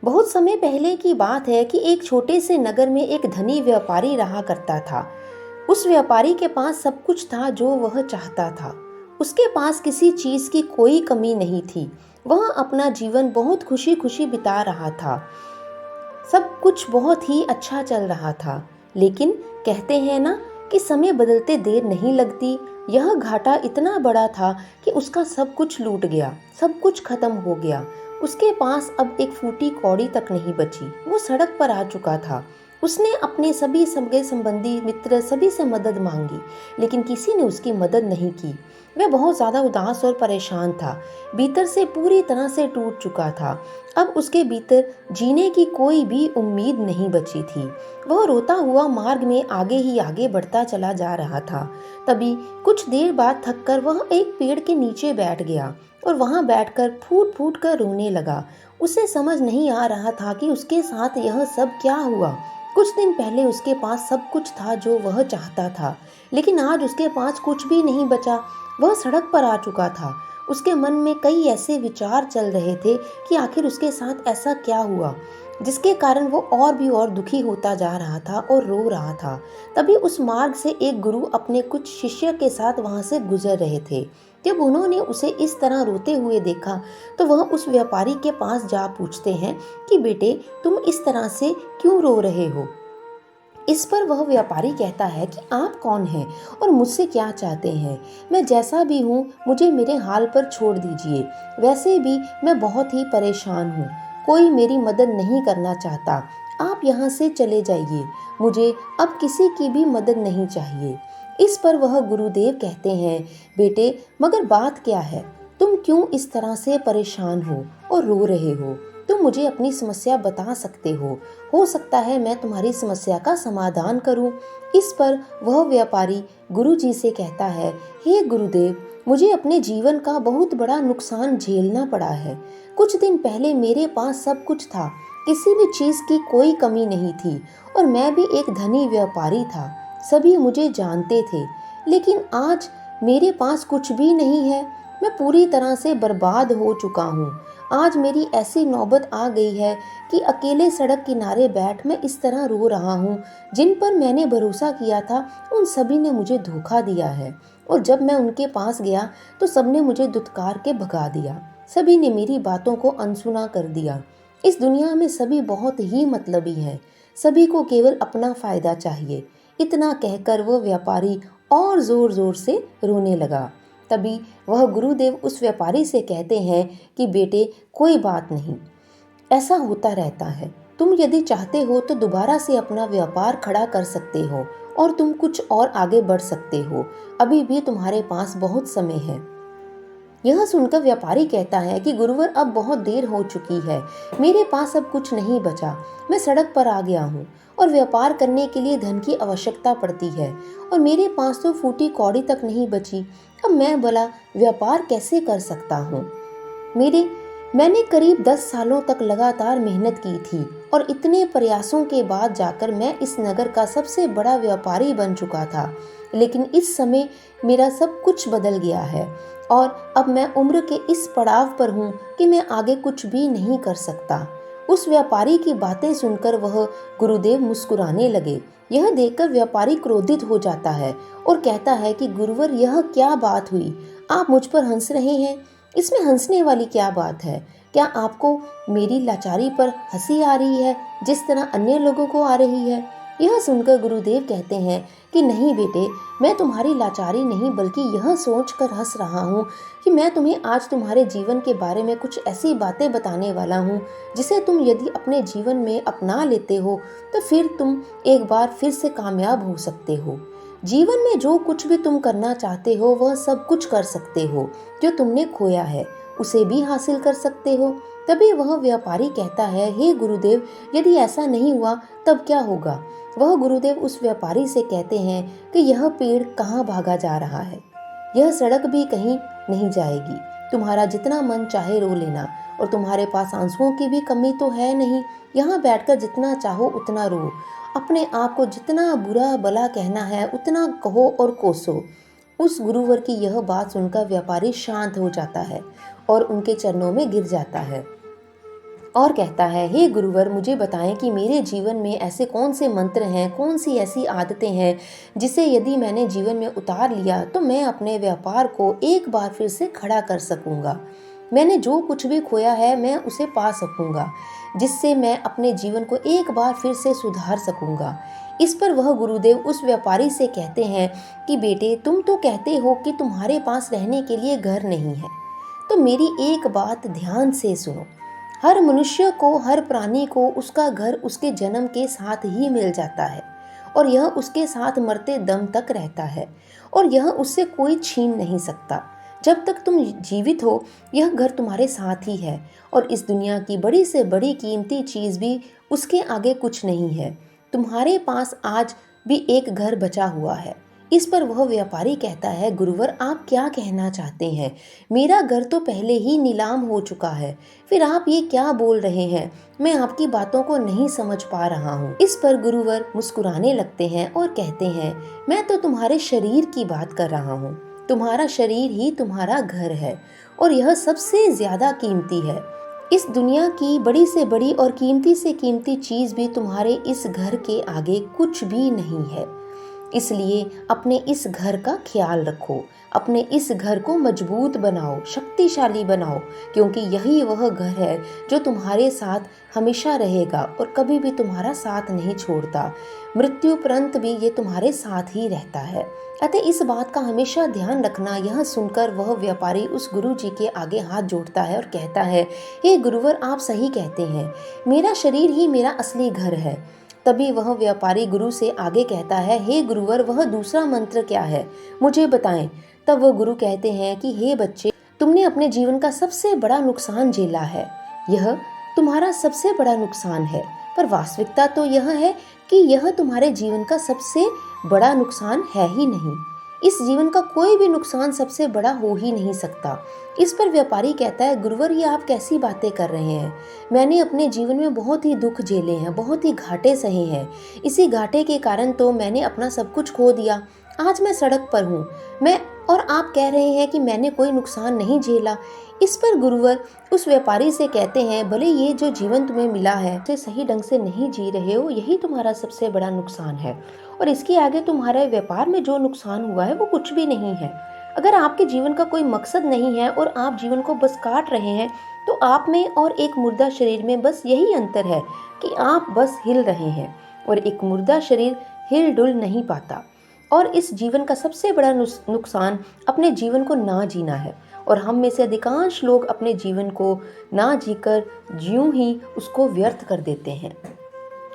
बहुत समय पहले की बात है कि एक छोटे से नगर में एक धनी व्यापारी रहा करता था। उस व्यापारी के पास सब कुछ था जो वह चाहता था। उसके पास किसी चीज की कोई कमी नहीं थी। वह अपना जीवन बहुत खुशी खुशी बिता रहा था। सब कुछ बहुत ही अच्छा चल रहा था। लेकिन कहते हैं ना कि समय बदलते देर नहीं लगती। यह घाटा इतना बड़ा था कि उसका सब कुछ लूट गया, सब कुछ खत्म हो गया। उसके पास अब एक फूटी कौड़ी तक नहीं बची। वो सड़क पर आ चुका था। उसने अपने सभी सगे संबंधी मित्र सभी से मदद मांगी, लेकिन किसी ने उसकी मदद नहीं की। वह बहुत ज्यादा उदास और परेशान था। भीतर से पूरी तरह से टूट चुका था। अब उसके भीतर जीने की कोई भी उम्मीद नहीं बची थी। वह रोता हुआ मार्ग में आगे ही आगे बढ़ता चला जा रहा था। तभी कुछ देर बाद थककर वह एक पेड़ के नीचे बैठ गया और वहां बैठकर फूट फूट कर रोने लगा। उसे समझ नहीं आ रहा था कि उसके साथ यह सब क्या हुआ। कुछ दिन पहले उसके पास सब कुछ था जो वह चाहता था, लेकिन आज उसके पास कुछ भी नहीं बचा। वह सड़क पर आ चुका था। उसके मन में कई ऐसे विचार चल रहे थे कि आखिर उसके साथ ऐसा क्या हुआ जिसके कारण वो और दुखी होता जा रहा था और रो रहा था। तभी उस मार्ग से एक गुरु अपने कुछ शिष्य के साथ वहां से गुजर रहे थे। जब उन्होंने उसे इस तरह रोते हुए देखा तो वह उस व्यापारी के पास जा पूछते हैं कि बेटे, तुम इस तरह से क्यों रो रहे हो। इस पर वह व्यापारी कहता है कि आप कौन हैं और मुझसे क्या चाहते हैं। मैं जैसा भी हूँ मुझे मेरे हाल पर छोड़ दीजिए। वैसे भी मैं बहुत ही परेशान हूँ। कोई मेरी मदद नहीं करना चाहता। आप यहाँ से चले जाइए। मुझे अब किसी की भी मदद नहीं चाहिए। इस पर वह गुरुदेव कहते हैं, बेटे, मगर बात क्या है? तुम क्यों इस तरह से परेशान हो और रो रहे हो? तुम मुझे अपनी समस्या बता सकते हो सकता है मैं तुम्हारी समस्या का समाधान करूं। इस पर वह व्यापारी गुरुजी से कहता है, हे गुरुदेव, मुझे अपने जीवन का बहुत बड़ा नुकसान झेलना पड़ा है। कुछ दिन पहले मेरे पास सब कुछ था, किसी भी चीज की कोई कमी नहीं थी और मैं भी एक धनी व्यापारी था। सभी मुझे जानते थे, लेकिन आज मेरे पास कुछ भी नहीं है। मैं पूरी तरह से बर्बाद हो चुका हूँ। आज मेरी ऐसी नौबत आ गई है कि अकेले सड़क किनारे बैठ मैं इस तरह रो रहा हूँ। जिन पर मैंने भरोसा किया था उन सभी ने मुझे धोखा दिया है और जब मैं उनके पास गया तो सबने मुझे दुत्कार के भगा दिया। सभी ने मेरी बातों को अनसुना कर दिया। इस दुनिया में सभी बहुत ही मतलबी हैं। सभी को केवल अपना फायदा चाहिए। इतना कहकर वह व्यापारी और जोर जोर से रोने लगा। तभी वह गुरुदेव उस व्यापारी से कहते हैं कि बेटे, कोई बात नहीं, ऐसा होता रहता है। तुम यदि चाहते हो तो दोबारा से अपना व्यापार खड़ा कर सकते हो और तुम कुछ और आगे बढ़ सकते हो। अभी भी तुम्हारे पास बहुत समय है। यह सुनकर व्यापारी कहता है कि गुरुवर, अब बहुत देर हो चुकी है। मेरे पास अब कुछ नहीं बचा। मैं सड़क पर आ गया हूँ और व्यापार करने के लिए धन की आवश्यकता पड़ती है और मेरे पास तो फूटी कौड़ी तक नहीं बची। अब मैं भला व्यापार कैसे कर सकता हूँ? मैंने करीब 10 सालों तक लगातार मेहनत की थी और इतने प्रयासों के बाद जाकर मैं इस नगर का सबसे बड़ा व्यापारी बन चुका था। लेकिन इस समय मेरा सब कुछ बदल गया है और अब मैं उम्र के इस पड़ाव पर हूँ कि मैं आगे कुछ भी नहीं कर सकता। उस व्यापारी की बातें सुनकर वह गुरुदेव मुस्कुराने लगे। यह देखकर व्यापारी क्रोधित हो जाता है और कहता है कि गुरुवर, यह क्या बात हुई? आप मुझ पर हंस रहे हैं। इसमें हंसने वाली क्या बात है? क्या आपको मेरी लाचारी पर हंसी आ रही है जिस तरह अन्य लोगों को आ रही है? यह सुनकर गुरुदेव कहते हैं कि नहीं बेटे, मैं तुम्हारी लाचारी नहीं बल्कि यह सोचकर हंस रहा हूँ कि मैं तुम्हें आज तुम्हारे जीवन के बारे में कुछ ऐसी बातें बताने वाला हूँ जिसे तुम यदि अपने जीवन में अपना लेते हो तो फिर तुम एक बार फिर से कामयाब हो सकते हो। जीवन में जो कुछ भी तुम करना चाहते हो वह सब कुछ कर सकते हो। जो तुमने खोया है उसे भी हासिल कर सकते हो। तभी वह व्यापारी कहता है, हे गुरुदेव, यदि ऐसा नहीं हुआ तब क्या होगा? वह गुरुदेव उस व्यापारी से कहते हैं कि यह पेड़ कहाँ भागा जा रहा है, यह सड़क भी कहीं नहीं जाएगी। तुम्हारा जितना मन चाहे रो लेना और तुम्हारे पास आंसुओं की भी कमी तो है नहीं। यहाँ बैठकर जितना चाहो उतना रो। अपने आप को जितना बुरा भला कहना है उतना कहो और कोसो। उस गुरुवर की यह बात सुनकर व्यापारी शांत हो जाता है और उनके चरणों में गिर जाता है। और कहता है, हे गुरुवर, मुझे बताएं कि मेरे जीवन में ऐसे कौन से मंत्र हैं, कौन सी ऐसी आदतें हैं जिसे यदि मैंने जीवन में उतार लिया तो मैं अपने व्यापार को एक बार फिर से खड़ा कर सकूंगा। मैंने जो कुछ भी खोया है मैं उसे पा सकूंगा, जिससे मैं अपने जीवन को एक बार फिर से सुधार सकूंगा। इस पर वह गुरुदेव उस व्यापारी से कहते हैं कि बेटे, तुम तो कहते हो कि तुम्हारे पास रहने के लिए घर नहीं है, तो मेरी एक बात ध्यान से सुनो। हर मनुष्य को, हर प्राणी को उसका घर उसके जन्म के साथ ही मिल जाता है और यह उसके साथ मरते दम तक रहता है और यह उससे कोई छीन नहीं सकता। जब तक तुम जीवित हो यह घर तुम्हारे साथ ही है और इस दुनिया की बड़ी से बड़ी कीमती चीज़ भी उसके आगे कुछ नहीं है। तुम्हारे पास आज भी एक घर बचा हुआ है। इस पर वह व्यापारी कहता है, गुरुवर, आप क्या कहना चाहते हैं? मेरा घर तो पहले ही नीलाम हो चुका है, फिर आप ये क्या बोल रहे हैं? मैं आपकी बातों को नहीं समझ पा रहा हूँ। इस पर गुरुवर मुस्कुराने लगते हैं और कहते हैं, मैं तो तुम्हारे शरीर की बात कर रहा हूँ। तुम्हारा शरीर ही तुम्हारा घर है और यह सबसे ज्यादा कीमती है। इस दुनिया की बड़ी से बड़ी और कीमती से कीमती चीज भी तुम्हारे इस घर के आगे कुछ भी नहीं है। इसलिए अपने इस घर का ख्याल रखो, अपने इस घर को मजबूत बनाओ, शक्तिशाली बनाओ, क्योंकि यही वह घर है जो तुम्हारे साथ हमेशा रहेगा और कभी भी तुम्हारा साथ नहीं छोड़ता। मृत्युपरंत भी ये तुम्हारे साथ ही रहता है। अतः इस बात का हमेशा ध्यान रखना। यह सुनकर वह व्यापारी उस गुरु जी के आगे हाथ जोड़ता है और कहता है, हे गुरुवर, आप सही कहते हैं, मेरा शरीर ही मेरा असली घर है। तभी वह व्यापारी गुरु से आगे कहता है, हे गुरुवर, वह दूसरा मंत्र क्या है, मुझे बताएं। तब वह गुरु कहते हैं कि हे बच्चे, तुमने अपने जीवन का सबसे बड़ा नुकसान झेला है। यह तुम्हारा सबसे बड़ा नुकसान है, पर वास्तविकता तो यह है कि यह तुम्हारे जीवन का सबसे बड़ा नुकसान है ही नहीं। इस जीवन का कोई भी नुकसान सबसे बड़ा हो ही नहीं सकता। इस पर व्यापारी कहता है, गुरुवर, ये आप कैसी बातें कर रहे हैं? मैंने अपने जीवन में बहुत ही दुख झेले हैं, बहुत ही घाटे सहे हैं। इसी घाटे के कारण तो मैंने अपना सब कुछ खो दिया। आज मैं सड़क पर हूँ और आप कह रहे हैं कि मैंने कोई नुकसान नहीं झेला। इस पर गुरुवर उस व्यापारी से कहते हैं, भले ये जो जीवन तुम्हें मिला है उसे सही ढंग से नहीं जी रहे हो, यही तुम्हारा सबसे बड़ा नुकसान है और इसके आगे तुम्हारे व्यापार में जो नुकसान हुआ है वो कुछ भी नहीं है। अगर आपके जीवन का कोई मकसद नहीं है और आप जीवन को बस काट रहे हैं, तो आप में और एक मुर्दा शरीर में बस यही अंतर है कि आप बस हिल रहे हैं और एक मुर्दा शरीर हिल डुल नहीं पाता। और इस जीवन का सबसे बड़ा नुकसान अपने जीवन को ना जीना है और हम में से अधिकांश लोग अपने जीवन को ना जीकर ज्यों ही उसको व्यर्थ कर देते हैं।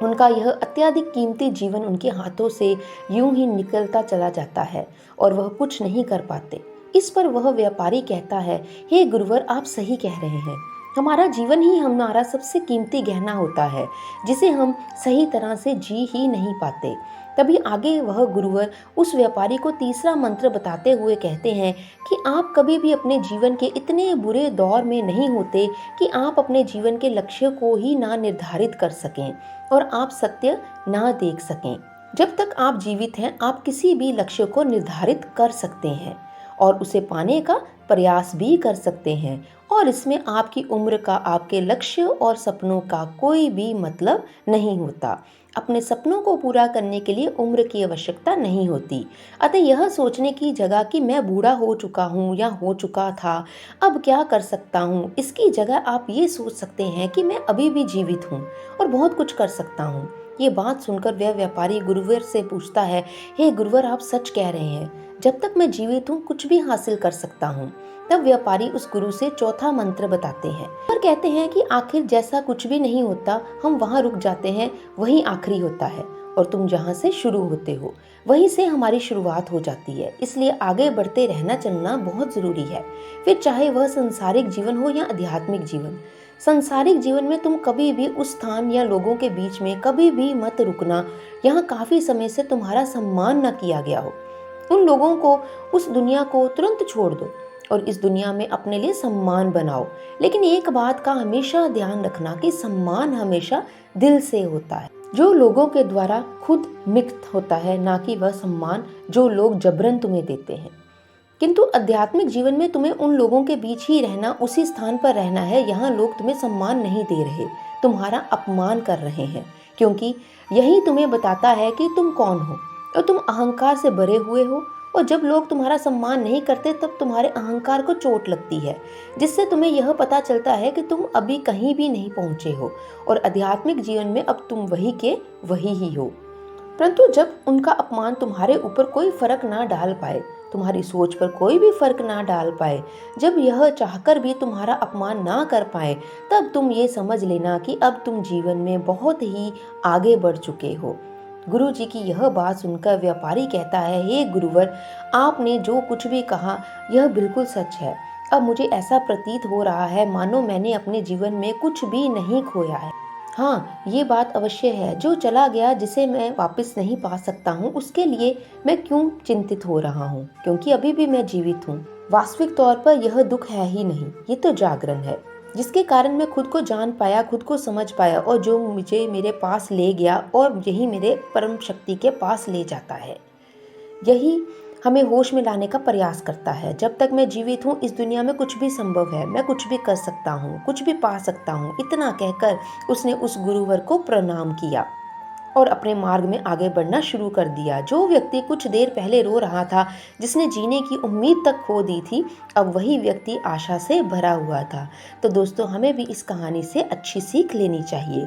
उनका यह अत्यधिक कीमती जीवन उनके हाथों से यूं ही निकलता चला जाता है और वह कुछ नहीं कर पाते। इस पर वह व्यापारी कहता है, हे गुरुवर, आप सही कह रहे हैं। हमारा जीवन ही हमारा सबसे कीमती गहना होता है, जिसे हम सही तरह से जी ही नहीं पाते। तभी आगे वह गुरुवर उस व्यापारी को तीसरा मंत्र बताते हुए कहते हैं कि आप कभी भी अपने जीवन के इतने बुरे दौर में नहीं होते कि आप अपने जीवन के लक्ष्य को ही ना निर्धारित कर सकें और आप सत्य ना देख सकें। जब तक आप जीवित हैं, आप किसी भी लक्ष्य को निर्धारित कर सकते हैं और उसे पाने का प्रयास भी कर सकते हैं और इसमें आपकी उम्र का, आपके लक्ष्य और सपनों का कोई भी मतलब नहीं होता। अपने सपनों को पूरा करने के लिए उम्र की आवश्यकता नहीं होती। अतः यह सोचने की जगह कि मैं बूढ़ा हो चुका हूँ या हो चुका था, अब क्या कर सकता हूँ, इसकी जगह आप ये सोच सकते हैं कि मैं अभी भी जीवित हूँ और बहुत कुछ कर सकता हूँ। ये बात सुनकर वह व्यापारी गुरुवर से पूछता है, हे गुरुवर, आप सच कह रहे हैं, जब तक मैं जीवित हूँ कुछ भी हासिल कर सकता हूँ। तब व्यापारी उस गुरु से चौथा मंत्र बताते हैं और कहते हैं कि आखिर जैसा कुछ भी नहीं होता, हम वहाँ रुक जाते हैं, वही आखिरी होता है और तुम जहाँ से शुरू होते हो वहीं से हमारी शुरुआत हो जाती है। इसलिए आगे बढ़ते रहना चलना बहुत जरूरी है, फिर चाहे वह संसारिक जीवन हो या आध्यात्मिक जीवन। संसारिक जीवन में तुम कभी भी उस स्थान या लोगों के बीच में कभी भी मत रुकना यहाँ काफी समय से तुम्हारा सम्मान न किया गया हो। उन लोगों को, उस दुनिया को तुरंत छोड़ दो और इस दुनिया में अपने लिए सम्मान बनाओ। लेकिन एक बात का हमेशा ध्यान रखना कि सम्मान हमेशा दिल से होता है, जो लोगों के द्वारा खुद मिक्त होता है, ना कि वह सम्मान जो लोग जबरन तुम्हें देते हैं। किंतु आध्यात्मिक जीवन में तुम्हें उन लोगों के बीच ही रहना, उसी स्थान पर रहना है। यहाँ लोग तुम्हें सम्मान नहीं दे रहे, तुम्हारा अपमान कर रहे हैं, क्योंकि यही तुम्हें बताता है कि तुम कौन हो और तुम अहंकार से भरे हुए हो। और जब लोग तुम्हारा सम्मान नहीं करते तब तुम्हारे अहंकार को चोट लगती है, जिससे तुम्हें यह पता चलता है कि तुम अभी कहीं भी नहीं पहुंचे हो और आध्यात्मिक जीवन में अब तुम वही के वही ही हो। परंतु जब उनका अपमान तुम्हारे ऊपर कोई फर्क ना डाल पाए, तुम्हारी सोच पर कोई भी फर्क ना डाल पाए, जब यह चाहकर भी तुम्हारा अपमान ना कर पाए, तब तुम ये समझ लेना कि अब तुम जीवन में बहुत ही आगे बढ़ चुके हो। गुरु जी की यह बात सुनकर व्यापारी कहता है, हे गुरुवर, आपने जो कुछ भी कहा यह बिल्कुल सच है। अब मुझे ऐसा प्रतीत हो रहा है मानो मैंने अपने जीवन में कुछ भी नहीं खोया है। हाँ, ये बात अवश्य है, जो चला गया जिसे मैं वापस नहीं पा सकता हूँ, उसके लिए मैं क्यों चिंतित हो रहा हूँ, क्योंकि अभी भी मैं जीवित हूँ। वास्तविक तौर पर यह दुख है ही नहीं, ये तो जागरण है, जिसके कारण मैं खुद को जान पाया, खुद को समझ पाया और जो मुझे मेरे पास ले गया और यही मेरे परम शक्ति के पास ले जाता है। यही हमें होश में लाने का प्रयास करता है। जब तक मैं जीवित हूँ इस दुनिया में कुछ भी संभव है, मैं कुछ भी कर सकता हूँ, कुछ भी पा सकता हूँ। इतना कहकर उसने उस गुरुवर को प्रणाम किया और अपने मार्ग में आगे बढ़ना शुरू कर दिया। जो व्यक्ति कुछ देर पहले रो रहा था, जिसने जीने की उम्मीद तक खो दी थी, अब वही व्यक्ति आशा से भरा हुआ था। तो दोस्तों, हमें भी इस कहानी से अच्छी सीख लेनी चाहिए